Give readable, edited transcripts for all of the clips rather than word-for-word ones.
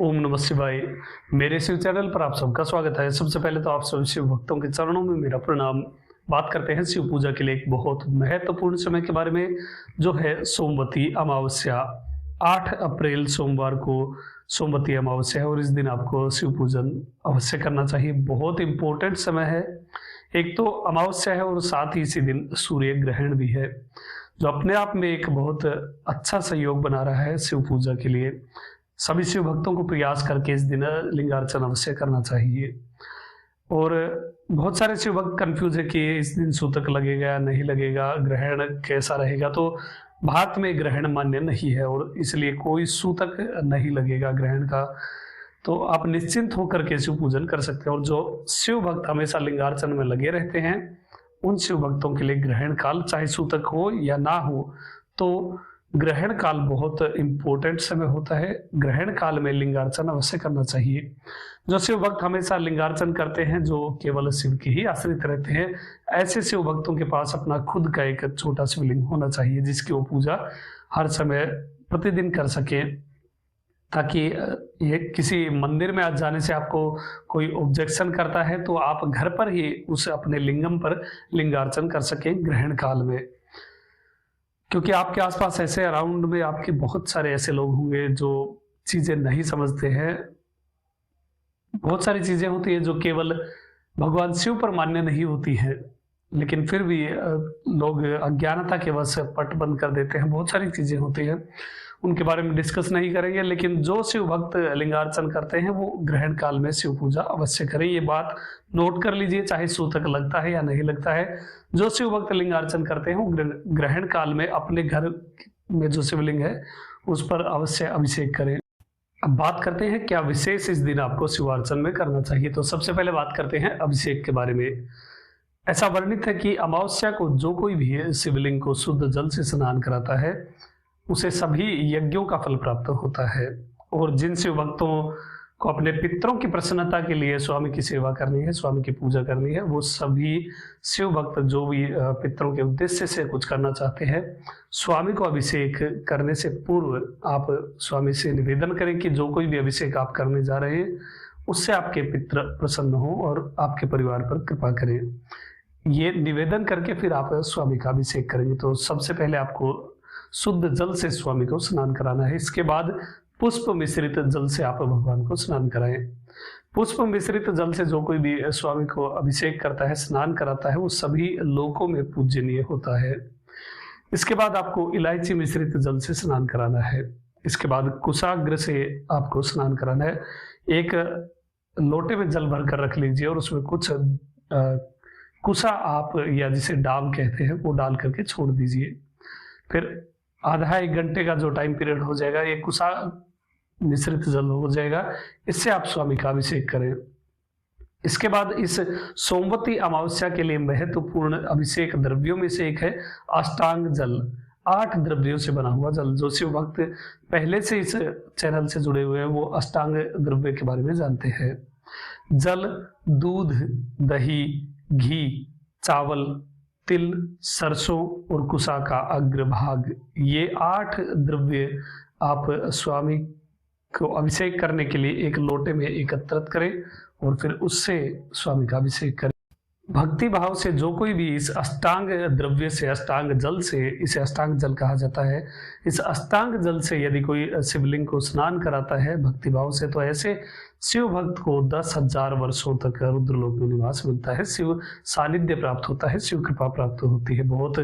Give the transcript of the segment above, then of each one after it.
ओम नमः शिवाय। मेरे शिव चैनल पर आप सबका स्वागत है। सबसे पहले तो आप सभी शिव भक्तों के चरणों में मेरा प्रणाम। बात करते हैं शिव पूजा के लिए एक बहुत महत्वपूर्ण समय के बारे में, जो है सोमवती अमावस्या। 8 अप्रैल सोमवार को सोमवती अमावस्या है और इस दिन आपको शिव पूजन अवश्य करना चाहिए। बहुत इंपॉर्टेंट समय है। एक तो अमावस्या है और साथ ही इसी दिन सूर्य ग्रहण भी है, जो अपने आप में एक बहुत अच्छा सहयोग बना रहा है शिव पूजा के लिए। सभी शिव भक्तों को प्रयास करके इस दिन लिंगार्चन अवश्य करना चाहिए। और बहुत सारे शिव भक्त कंफ्यूज है कि इस दिन सूतक लगेगा या नहीं लगेगा, ग्रहण कैसा रहेगा। तो भारत में ग्रहण मान्य नहीं है और इसलिए कोई सूतक नहीं लगेगा ग्रहण का। तो आप निश्चिंत होकर के शिव पूजन कर सकते हैं। और जो शिव भक्त हमेशा लिंगार्चन में लगे रहते हैं, उन शिव भक्तों के लिए ग्रहण काल चाहे सूतक हो या ना हो, तो ग्रहण काल बहुत इंपॉर्टेंट समय होता है। ग्रहण काल में लिंगार्चन अवश्य करना चाहिए। जो शिव भक्त हमेशा लिंगार्चन करते हैं, जो केवल शिव के ही आश्रित रहते हैं, ऐसे शिव भक्तों के पास अपना खुद का एक छोटा शिवलिंग होना चाहिए, जिसकी वो पूजा हर समय प्रतिदिन कर सके, ताकि ये किसी मंदिर में आज जाने से आपको कोई ऑब्जेक्शन करता है तो आप घर पर ही उस अपने लिंगम पर लिंगार्चन कर सके ग्रहण काल में। क्योंकि आपके आसपास ऐसे अराउंड में आपके बहुत सारे ऐसे लोग होंगे जो चीजें नहीं समझते हैं। बहुत सारी चीजें होती है जो केवल भगवान शिव पर मान्य नहीं होती है, लेकिन फिर भी लोग अज्ञानता के वश पट बंद कर देते हैं। बहुत सारी चीजें होती हैं, उनके बारे में डिस्कस नहीं करेंगे। लेकिन जो शिव भक्त लिंगार्चन करते हैं वो ग्रहण काल में शिव पूजा अवश्य करें। ये बात नोट कर लीजिए, चाहे सूतक लगता है या नहीं लगता है। जो शिव भक्त लिंगार्चन करते हैं वो ग्रहण काल में अपने घर में जो शिवलिंग है उस पर अवश्य अभिषेक करें। अब बात करते हैं क्या विशेष इस दिन आपको शिवार्चन में करना चाहिए। तो सबसे पहले बात करते हैं अभिषेक के बारे में। ऐसा वर्णित है कि अमावस्या को जो कोई भी शिवलिंग को शुद्ध जल से स्नान कराता है, उसे सभी यज्ञों का फल प्राप्त होता है। और जिन शिव भक्तों को अपने पितरों की प्रसन्नता के लिए स्वामी की सेवा करनी है, स्वामी की पूजा करनी है, वो सभी शिव भक्त जो भी पितरों के उद्देश्य से कुछ करना चाहते हैं, स्वामी को अभिषेक करने से पूर्व आप स्वामी से निवेदन करें कि जो कोई भी अभिषेक आप करने जा रहे हैं उससे आपके पितर प्रसन्न हो और आपके परिवार पर कृपा करें। ये निवेदन करके फिर आप स्वामी का अभिषेक करेंगे। तो सबसे पहले आपको शुद्ध जल से स्वामी को स्नान कराना है। इसके बाद पुष्प मिश्रित जल से आप भगवान को स्नान कराएं। पुष्प मिश्रित जल से जो कोई भी स्वामी को अभिषेक करता है, स्नान कराता है, वो सभी लोकों में पूजनीय होता है। इसके बाद आपको इलायची मिश्रित जल से स्नान कराना है। इसके बाद कुशाग्र से आपको स्नान कराना है। एक लोटे में जल भर कर रख लीजिए और उसमें कुछ कुशा आप या जिसे डाम कहते हैं वो डाल करके छोड़ दीजिए। फिर आधा 1 घंटे का जो टाइम पीरियड हो जाएगा, ये कुशा मिश्रित जल हो जाएगा, इससे आप स्वामी का अभिषेक करें। इसके बाद इस सोमवती अमावस्या के लिए महत्वपूर्ण अभिषेक द्रव्यों में से एक है अष्टांग जल। 8 द्रव्यों से बना हुआ जल। जो शिव भक्त पहले से इस चैनल से जुड़े हुए हैं वो अष्टांग द्रव्य के बारे में जानते हैं। जल, दूध, दही, घी, चावल, तिल, सरसों और कुशा का अग्रभाग, ये 8 द्रव्य आप स्वामी को अभिषेक करने के लिए एक लोटे में एकत्रित करें और फिर उससे स्वामी का अभिषेक करें। भक्ति भाव से जो कोई भी इस अष्टांग द्रव्य से, अष्टांग जल से, इसे अष्टांग जल कहा जाता है, इस अष्टांग जल से यदि कोई शिवलिंग को स्नान कराता है भक्ति भाव से, तो ऐसे शिव भक्त को 10,000 वर्षों तक रुद्रलोक में निवास मिलता है, शिव सानिध्य प्राप्त होता है, शिव कृपा प्राप्त होती है। बहुत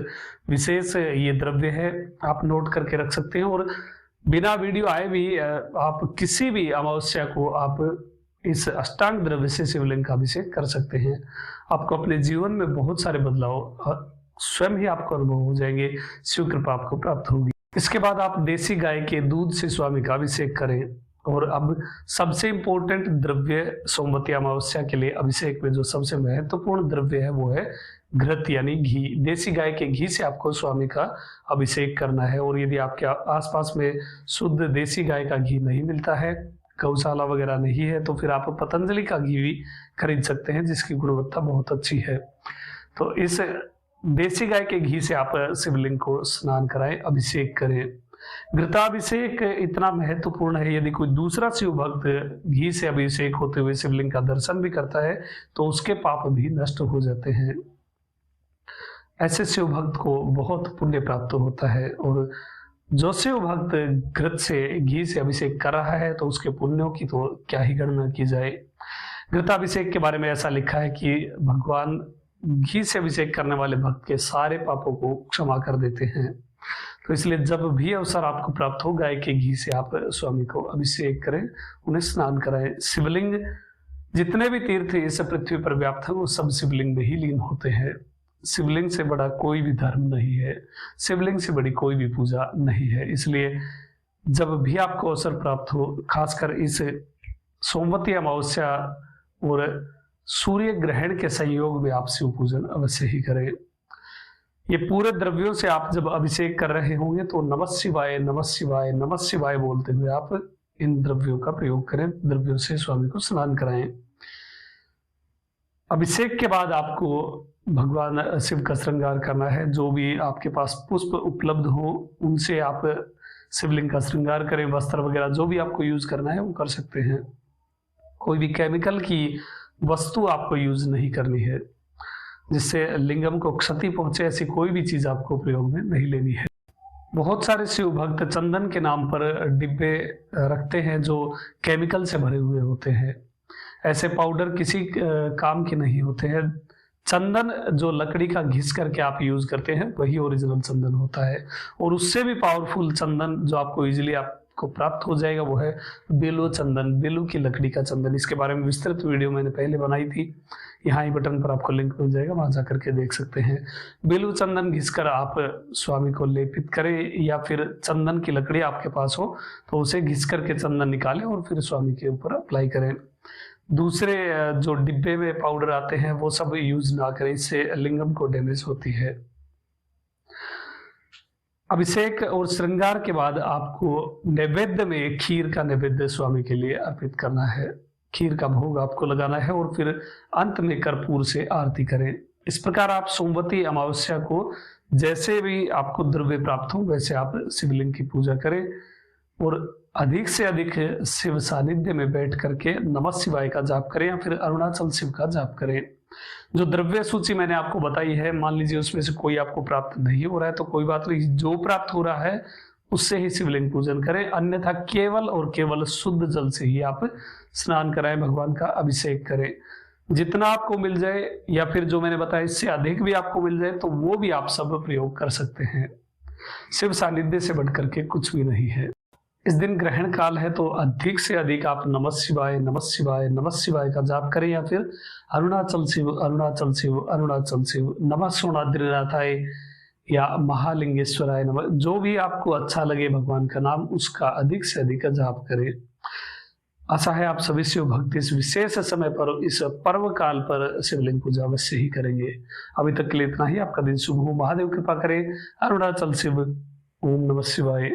विशेष ये द्रव्य है, आप नोट करके रख सकते हैं। और बिना वीडियो आए भी आप किसी भी अमावस्या को आप इस अष्टांग द्रव्य से शिवलिंग का अभिषेक कर सकते हैं। आपको अपने जीवन में बहुत सारे बदलाव स्वयं ही आपको अनुभव हो जाएंगे, शिव कृपा आपको प्राप्त होगी। इसके बाद आप देसी गाय के दूध से स्वामी का अभिषेक करें। और अब सबसे इंपॉर्टेंट द्रव्य सोमवती अमावस्या के लिए अभिषेक में जो सबसे महत्वपूर्ण द्रव्य है वो है घृत यानी घी। देसी गाय के घी से आपको स्वामी का अभिषेक करना है। और यदि आपके आसपास में शुद्ध देसी गाय का घी नहीं मिलता है, गौशाला वगैरह नहीं है, तो फिर आप पतंजलि का घी भी खरीद सकते हैं, जिसकी गुणवत्ता बहुत अच्छी है। तो इस देसी गाय के घी से आप शिवलिंग को स्नान कराएं, अभिषेक करें। घृताभिषेक इतना महत्वपूर्ण है, यदि कोई दूसरा शिव भक्त घी से अभिषेक होते हुए शिवलिंग का दर्शन भी करता है तो उसके पाप भी नष्ट हो जाते हैं। ऐसे शिव भक्त को बहुत पुण्य प्राप्त होता है, और जो शिव भक्त घृत से घी से अभिषेक कर रहा है तो उसके पुण्यों की तो क्या ही गणना की जाए। घृताभिषेक के बारे में ऐसा लिखा है कि भगवान घी से अभिषेक करने वाले भक्त के सारे पापों को क्षमा कर देते हैं। तो इसलिए जब भी अवसर आपको प्राप्त हो गाय के घी से आप स्वामी को अभिषेक करें, उन्हें स्नान कराएं। शिवलिंग, जितने भी तीर्थ इस पृथ्वी पर व्याप्त है वो सब शिवलिंग में ही लीन होते हैं। शिवलिंग से बड़ा कोई भी धर्म नहीं है, शिवलिंग से बड़ी कोई भी पूजा नहीं है। इसलिए जब भी आपको अवसर प्राप्त हो, खासकर इस सोमवती अमावस्या और सूर्य ग्रहण के संयोग में आप शिव पूजन अवश्य ही करें। ये पूरे द्रव्यों से आप जब अभिषेक कर रहे होंगे तो नमः शिवाय नमः शिवाय नमः शिवाय बोलते हुए आप इन द्रव्यों का प्रयोग करें, द्रव्यों से स्वामी को स्नान कराएं। अभिषेक के बाद आपको भगवान शिव का श्रृंगार करना है। जो भी आपके पास पुष्प उपलब्ध हो उनसे आप शिवलिंग का श्रृंगार करें। वस्त्र वगैरह जो भी आपको यूज करना है वो कर सकते हैं। कोई भी केमिकल की वस्तु आपको यूज नहीं करनी है जिससे लिंगम को क्षति पहुंचे, ऐसी कोई भी चीज आपको प्रयोग में नहीं लेनी है। बहुत सारे शिव भक्त चंदन के नाम पर डिब्बे रखते हैं जो केमिकल से भरे हुए होते हैं। ऐसे पाउडर किसी काम के नहीं होते हैं। चंदन जो लकड़ी का घिस करके आप यूज करते हैं वही ओरिजिनल चंदन होता है, और उससे भी पावरफुल चंदन जो आपको इजीली आपको प्राप्त हो जाएगा वो है बेलू चंदन, बेलू की लकड़ी का चंदन। इसके बारे में विस्तृत वीडियो मैंने पहले बनाई थी, यहाँ ही बटन पर आपको लिंक मिल जाएगा, वहां जाकर के देख सकते हैं। बेलू चंदन घिसकर आप स्वामी को लेपित करें, या फिर चंदन की लकड़ी आपके पास हो तो उसे घिस करके चंदन निकालें और फिर स्वामी के ऊपर अप्लाई करें। दूसरे जो डिब्बे में पाउडर आते हैं वो सब यूज ना करें, इससे लिंगम को डैमेज होती है। अभिषेक और श्रृंगार के बाद आपको नैवेद्य में खीर का नैवेद्य स्वामी के लिए अर्पित करना है। खीर का भोग आपको लगाना है और फिर अंत में कर्पूर से आरती करें। इस प्रकार आप सोमवती अमावस्या को जैसे भी आपको द्रव्य प्राप्त हो वैसे आप शिवलिंग की पूजा करें, और अधिक से अधिक शिव सानिध्य में बैठ करके नमः शिवाय का जाप करें या फिर अरुणाचल शिव का जाप करें। जो द्रव्य सूची मैंने आपको बताई है, मान लीजिए उसमें से कोई आपको प्राप्त नहीं हो रहा है तो कोई बात नहीं, जो प्राप्त हो रहा है उससे ही शिवलिंग पूजन करें। अन्यथा केवल और केवल शुद्ध जल से ही आप स्नान कराएं, भगवान का अभिषेक करें। जितना आपको मिल जाए या फिर जो मैंने बताया इससे अधिक भी आपको मिल जाए तो वो भी आप सब प्रयोग कर सकते हैं। शिव सानिध्य से बढ़ करके कुछ भी नहीं है। इस दिन ग्रहण काल है तो अधिक से अधिक आप नमः शिवाय नमः शिवाय नमः शिवाय का जाप करें, या फिर अरुणाचल शिव अरुणाचल शिव अरुणाचल शिव, नमः सोनाद्रिनाथाय या महालिंगेश्वराय नमः, जो भी आपको अच्छा लगे भगवान का नाम उसका अधिक से अधिक जाप करें। आशा है आप सभी शिव भक्त इस विशेष समय पर, इस पर्व काल पर शिवलिंग पूजा अवश्य ही करेंगे। अभी तक के लिए इतना ही। आपका दिन शुभ हो, महादेव कृपा करें। अरुणाचल शिव। ओम नमः शिवाय।